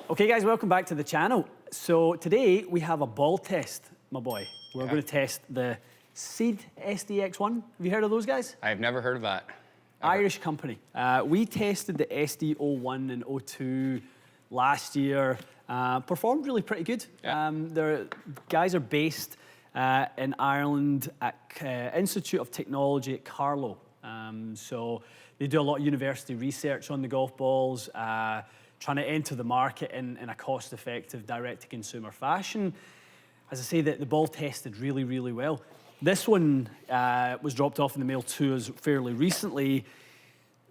Okay guys, welcome back to the channel. So today we have a ball test, my boy. We're going to test the Seed SD-X1. Have you heard of those guys? I've never heard of that. Irish company. We tested the SD-01 and 02 last year. Performed really pretty good. Yeah. The guys are based in Ireland at Institute of Technology at Carlow. So they do a lot of university research on the golf balls, trying to enter the market in a cost-effective, direct-to-consumer fashion. As I say, the ball tested really, really well. This one was dropped off in the mail to us fairly recently.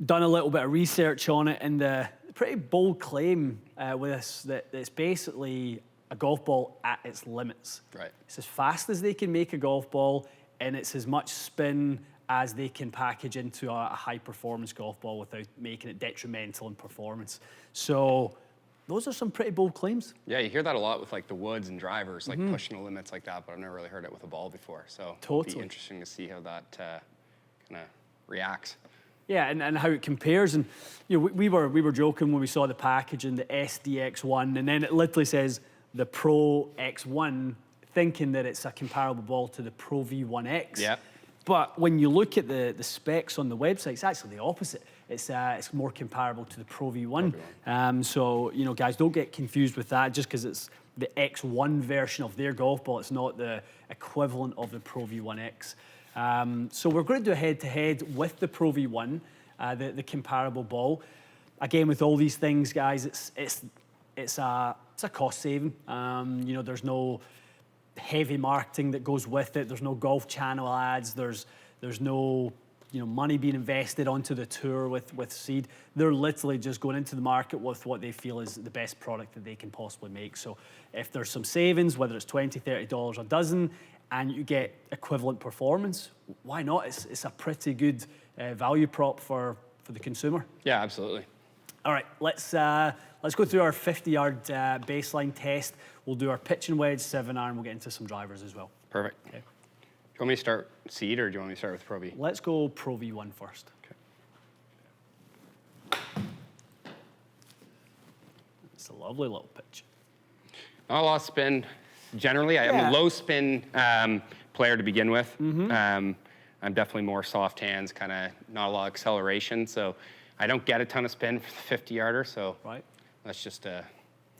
Done a little bit of research on it, and the pretty bold claim with this that it's basically a golf ball at its limits. Right. It's as fast as they can make a golf ball, and it's as much spin as they can package into a high-performance golf ball without making it detrimental in performance. So those are some pretty bold claims. Yeah, you hear that a lot with like the woods and drivers, like pushing the limits like that, but I've never really heard it with a ball before. So it'll be interesting to see how that kind of reacts. Yeah, and how it compares. And you know, we were joking when we saw the package and the SD-X1, and then it literally says the Pro X1, thinking that it's a comparable ball to the Pro V1X. Yeah. But when you look at the specs on the website, it's actually the opposite. It's more comparable to the Pro V1. So, you know, guys, don't get confused with that. Just because it's the X1 version of their golf ball, it's not the equivalent of the Pro V1X. So we're going to do a head-to-head with the Pro V1, the comparable ball. Again, with all these things, guys, it's a cost saving. You know, there's no heavy marketing that goes with it. There's no Golf Channel ads. There's no money being invested onto the tour with Seed. They're literally just going into the market with what they feel is the best product that they can possibly make. So if there's some savings, whether it's $20, $30 a dozen, and you get equivalent performance, why not? It's a pretty good value prop for the consumer. Yeah, absolutely. All right, let's go through our 50-yard baseline test. We'll do our pitch and wedge, 7-iron. We'll get into some drivers as well. Perfect. Okay. Do you want me to start Seed or do you want me to start with Pro V? Let's go Pro V1 first. Okay. It's a lovely little pitch. Not a lot of spin. Generally, I am a low spin player to begin with. I'm definitely more soft hands, kind of not a lot of acceleration. So I don't get a ton of spin for the 50-yarder. So let's just.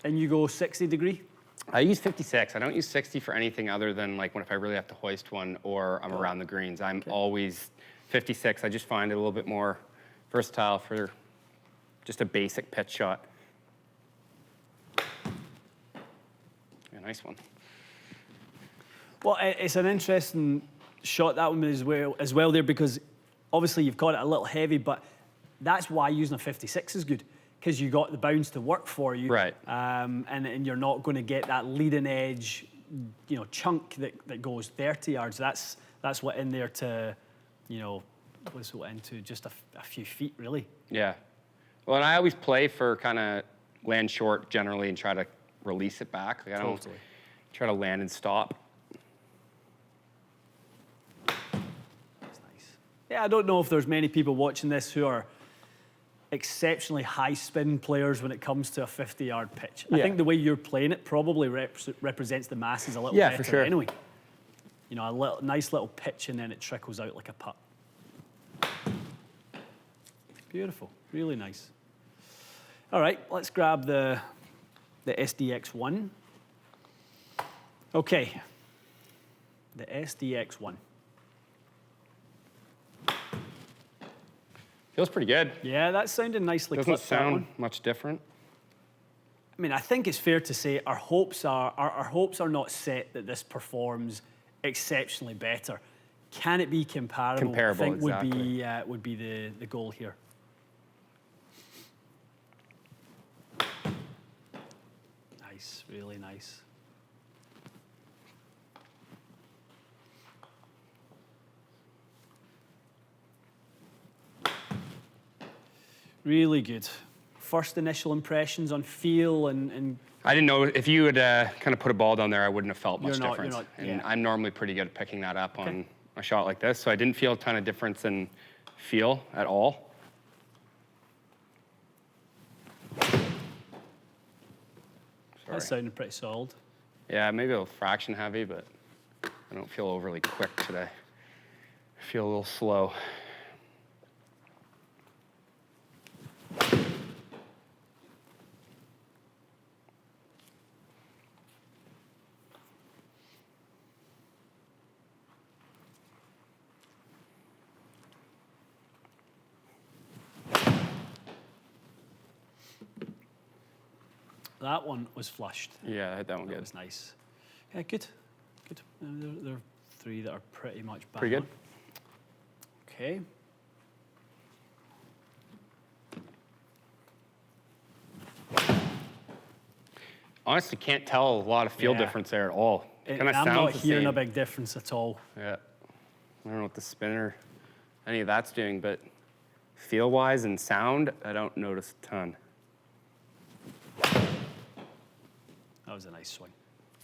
And you go 60 degree? I use 56. I don't use 60 for anything other than like if I really have to hoist one or I'm around the greens. I'm always 56. I just find it a little bit more versatile for just a basic pitch shot. Yeah, nice one. Well, it's an interesting shot, that one as well there, because obviously you've got it a little heavy, but that's why using a 56 is good, because you got the bounce to work for you. Right. And you're not going to get that leading edge, chunk that goes 30 yards. That's what in there to, whistle into just a few feet, really. Yeah. Well, and I always play for kind of land short generally and try to release it back. Like I don't try to land and stop. Yeah, I don't know if there's many people watching this who are exceptionally high spin players when it comes to a 50-yard pitch. I think the way you're playing it probably represents the masses a little better. For sure. Anyway. A nice little pitch and then it trickles out like a putt. Beautiful, really nice. All right, let's grab the SD-X1. Okay, the SD-X1. Feels pretty good. Yeah, that sounded nicely clipped. Doesn't sound much different. I mean, I think it's fair to say our hopes are not set that this performs exceptionally better. Can it be comparable? Comparable, I think exactly. would be the goal here. Nice, really nice. Really good. First initial impressions on feel and I didn't know if you had kind of put a ball down there, I wouldn't have felt much difference. And I'm normally pretty good at picking that up on a shot like this, so I didn't feel a ton of difference in feel at all. That sounded pretty solid. Yeah, maybe a little fraction heavy, but I don't feel overly quick today. I feel a little slow. That one was flushed. Yeah, I hit that one That good. was nice. Yeah, good. Good. There are 3 that are pretty much bang Pretty good. on. Okay. Honestly, can't tell a lot of feel Yeah. difference there at all. And Kind of I'm sounds not the hearing same. a big difference at all. Yeah. I don't know what the spinner, any of that's doing, but feel-wise and sound, I don't notice a ton. That was a nice swing.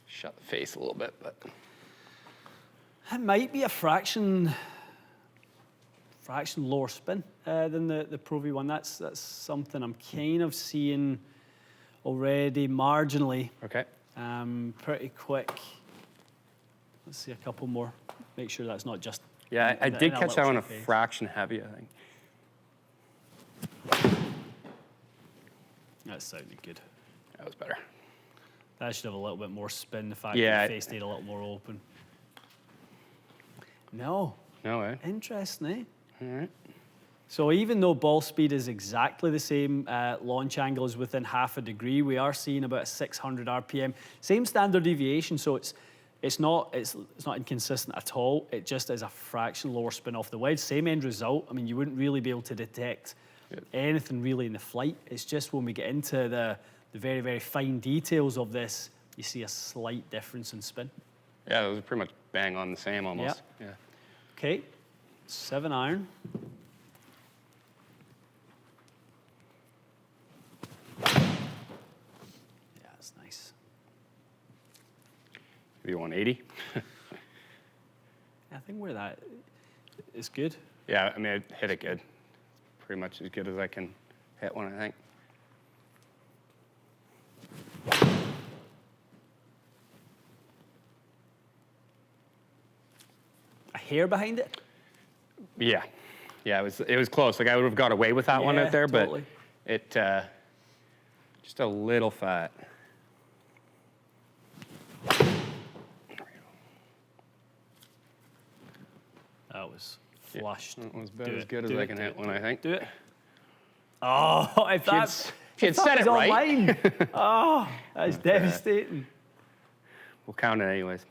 Shut the face a little bit, but It might be a fraction lower spin than the Pro V1. That's something I'm kind of seeing already marginally. okay. Pretty quick. Let's see a couple more. Make sure that's not just. Yeah, I in did a catch that little one a face. fraction heavy, I think. That sounded good. That was better. That should have a little bit more spin. The fact Yeah. that the face stayed a little more open. No. No way. Interesting, eh? All right. So even though ball speed is exactly the same, launch angle is within half a degree, we are seeing about 600 RPM. Same standard deviation, so it's not inconsistent at all. It just is a fraction lower spin off the wedge. Same end result. I mean, you wouldn't really be able to detect anything really in the flight. It's just when we get into the very, very fine details of this, you see a slight difference in spin. Yeah, those are pretty much bang on the same almost. Yeah. Okay, 7 iron. Yeah, that's nice. Maybe 180. I think where that is good. Yeah, I mean, I hit it good. Pretty much as good as I can hit one, I think. A hair behind it? Yeah. Yeah, it was close. Like, I would have got away with that one Yeah, out there, totally. but it, just a little fat. That was flushed. That was about Do as it, good as do I it, can do hit it, one, I think. Do it. Oh, if that, If you'd said was it right. online. Oh, that's devastating. We'll count it anyways.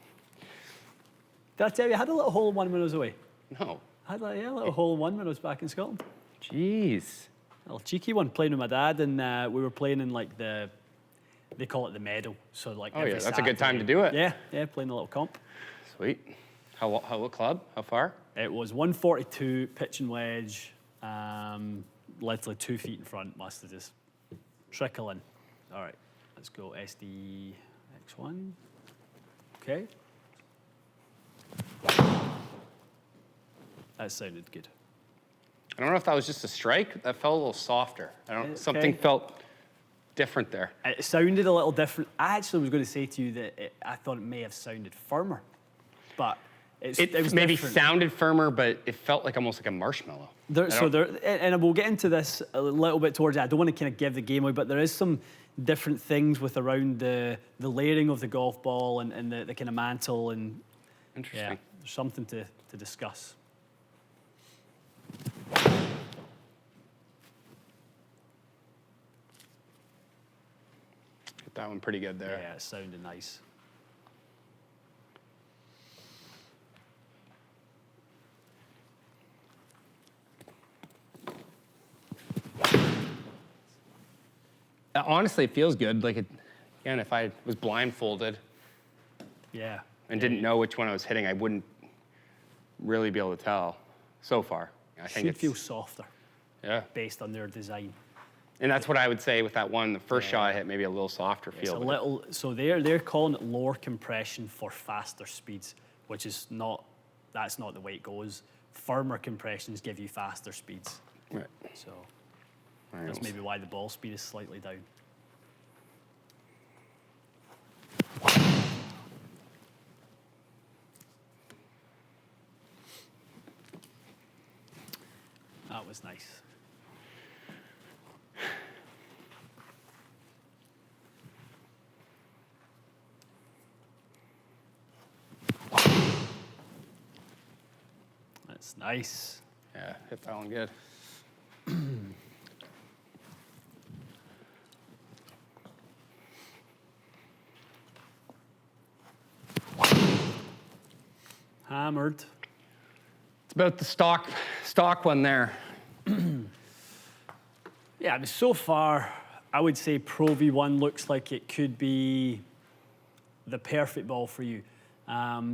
Did I tell you, I had a little hole in one when I was away? No. I had a little hole in one when I was back in Scotland. Jeez. A little cheeky one, playing with my dad, and we were playing in like they call it the meadow. So like Oh, every yeah, that's a good time to Saturday. do it. Yeah, playing a little comp. Sweet. What club? How far? It was 142 pitch and wedge, literally 2 feet in front. Must have just trickle in. All right, let's go SD-X1. Okay. That sounded good. I don't know if that was just a strike. That felt a little softer. Something felt different there. It sounded a little different. I actually was going to say to you that I thought it may have sounded firmer, but it was maybe different. sounded firmer, but it felt like almost like a marshmallow. And we'll get into this a little bit towards it. I don't want to kind of give the game away, but there is some different things with around the layering of the golf ball and the kind of mantle, and Interesting. yeah, there's something to discuss. Hit that one pretty good there. Yeah, it sounded nice. Honestly, it feels good. Like, again, if I was blindfolded Yeah. and didn't know which one I was hitting, I wouldn't really be able to tell so far. I think Should feel softer yeah. based on their design. And that's what I would say with that one. The first Yeah. shot I hit, maybe a little softer It's feel. a but little, so they're calling it lower compression for faster speeds, which is not, that's not the way it goes. Firmer compressions give you faster speeds. Right. So All right, that's maybe why the ball speed is slightly down. That was nice. That's nice. Yeah, hit that one good. Hammered. It's about the stock one there. Yeah, I mean, so far, I would say Pro V1 looks like it could be the perfect ball for you.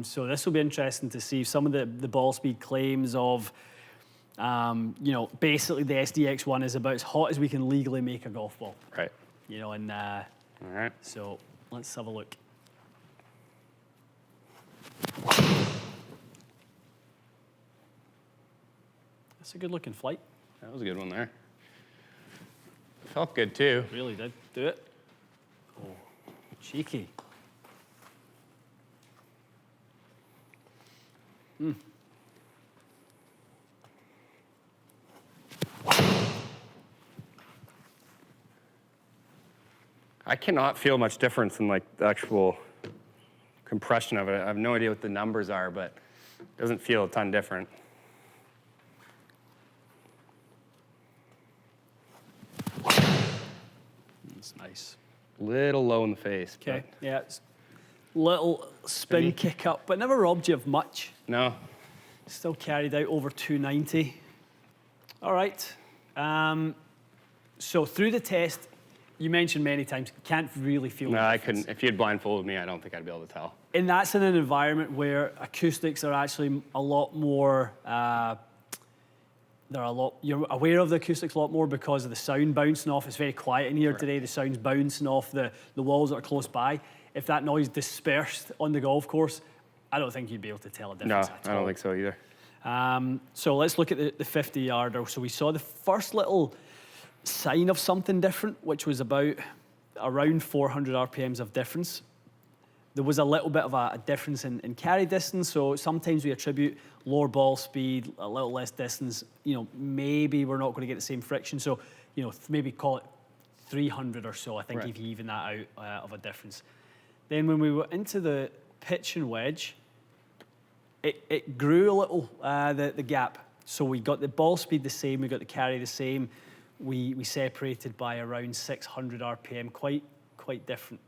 So this will be interesting to see some of the ball speed claims of, you know, basically the SD-X1 is about as hot as we can legally make a golf ball. Right. You know, and All right. so let's have a look. That's a good looking flight. That was a good one there. Felt good too. Really did. Do it. Oh, cheeky. I cannot feel much difference in like the actual compression of it. I have no idea what the numbers are, but it doesn't feel a ton different. That's nice. Little low in the face. Okay. Yeah. It's little spin kick up, but never robbed you of much. No. Still carried out over 290. All right. So through the test, you mentioned many times, you can't really feel No, the I difference. couldn't. If you had blindfolded me, I don't think I'd be able to tell. And that's in an environment where acoustics are actually a lot more, you're aware of the acoustics a lot more because of the sound bouncing off. It's very quiet in here today. The sound's bouncing off the walls that are close by. If that noise dispersed on the golf course, I don't think you'd be able to tell a No, difference at I all. don't think so either. So let's look at the 50-yarder. So we saw the first little sign of something different, which was about around 400 RPMs of difference. There was a little bit of a difference in carry distance, so sometimes we attribute lower ball speed, a little less distance, you know, maybe we're not going to get the same friction, so, you know, maybe call it 300 or so, I think, Right. if you even that out of a difference. Then when we went into the pitch and wedge, it grew a little, the gap. So we got the ball speed the same, we got the carry the same, we separated by around 600 RPM, quite different.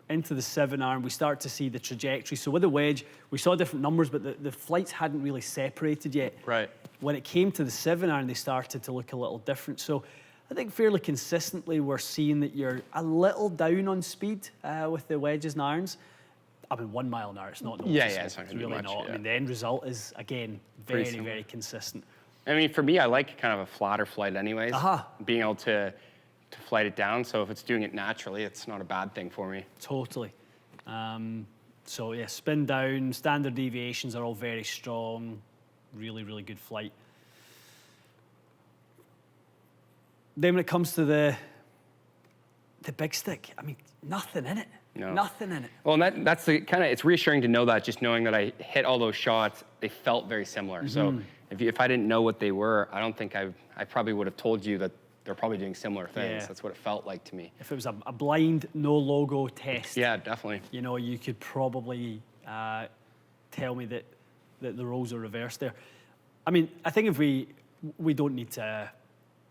Into the 7-iron, we start to see the trajectory. So with the wedge, we saw different numbers, but the flights hadn't really separated yet. Right. When it came to the 7-iron, they started to look a little different. So I think fairly consistently, we're seeing that you're a little down on speed with the wedges and irons. I mean, 1 mile an hour, it's not noticeable. Yeah, it's not gonna be really much, not. yeah. I mean, the end result is, again, Pretty very, similar. very consistent. I mean, for me, I like kind of a flatter flight anyways. Being able to flight it down. So if it's doing it naturally, it's not a bad thing for me. Totally. So yeah, spin down, standard deviations are all very strong, really, really good flight. Then when it comes to the big stick, I mean, nothing in it. No. Nothing in it. Well, and that's the kind of, it's reassuring to know that, just knowing that I hit all those shots, they felt very similar. So if I didn't know what they were, I don't think I probably would have told you that they're probably doing similar things. Yeah. That's what it felt like to me. If it was a blind, no logo test, Yeah, definitely. you know, you could probably tell me that the roles are reversed there. I mean, I think if we don't need to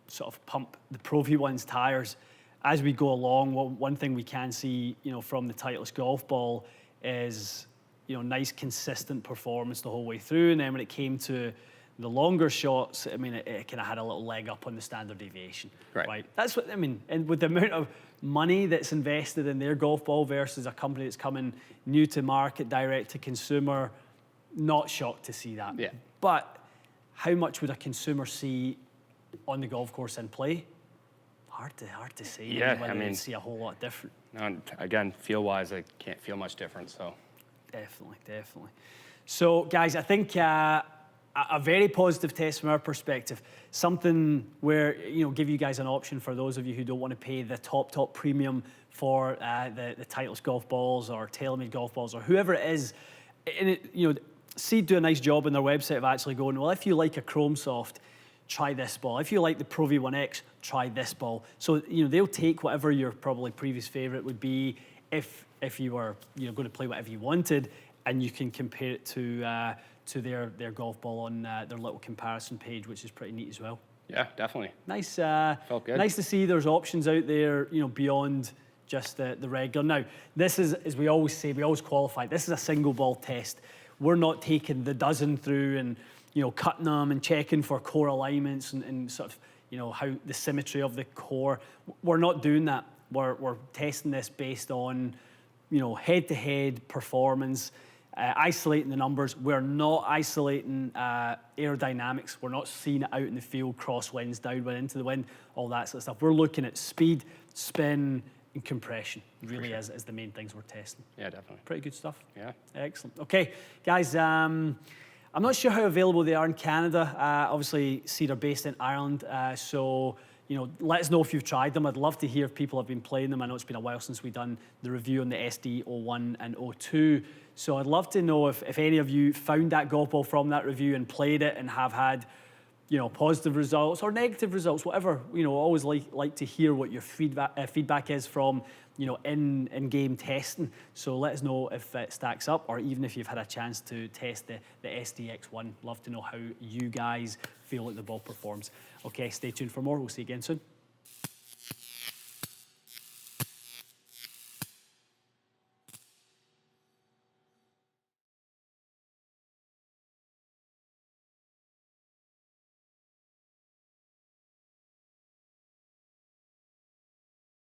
sort of pump the Pro V1's tires as we go along. Well, one thing we can see, you know, from the Titleist golf ball is, you know, nice consistent performance the whole way through. And then when it came to the longer shots, I mean, it kind of had a little leg up on the standard deviation. Right. That's what I mean. And with the amount of money that's invested in their golf ball versus a company that's coming new to market, direct to consumer, not shocked to see that. Yeah. But how much would a consumer see on the golf course in play? Hard to say. Yeah, whether I mean, they see a whole lot different. And again, feel-wise, I can't feel much different. So Definitely. So, guys, I think a very positive test from our perspective. Something where, you know, give you guys an option for those of you who don't want to pay the top premium for the Titleist golf balls or TaylorMade golf balls or whoever it is. And it, you know, Seed do a nice job on their website of actually going, well, if you like a Chrome Soft, try this ball. If you like the Pro V1X, try this ball. So, they'll take whatever your probably previous favorite would be if you were, going to play whatever you wanted, and you can compare it to their golf ball on their little comparison page, which is pretty neat as well. Yeah, definitely. Nice. Felt good. Nice to see there's options out there, beyond just the regular. Now, this is, as we always say, we always qualify, this is a single ball test. We're not taking the dozen through and, cutting them and checking for core alignments and sort of, how the symmetry of the core. We're not doing that. We're testing this based on, head-to-head performance, isolating the numbers. We're not isolating aerodynamics. We're not seeing it out in the field, crosswinds, downwind, into the wind, all that sort of stuff. We're looking at speed, spin, and compression. Really is the main things we're testing. Yeah, definitely. Pretty good stuff. Yeah. Excellent. Okay, guys, I'm not sure how available they are in Canada. Obviously, Seed are based in Ireland, so let us know if you've tried them. I'd love to hear if people have been playing them. I know it's been a while since we've done the review on the SD-01 and 02. So I'd love to know if any of you found that golf ball from that review and played it and have had, positive results or negative results, whatever. Always like to hear what your feedback is from, in-game testing. So let us know if it stacks up, or even if you've had a chance to test the SD-X1. Love to know how you guys feel like the ball performs. Okay, stay tuned for more. We'll see you again soon.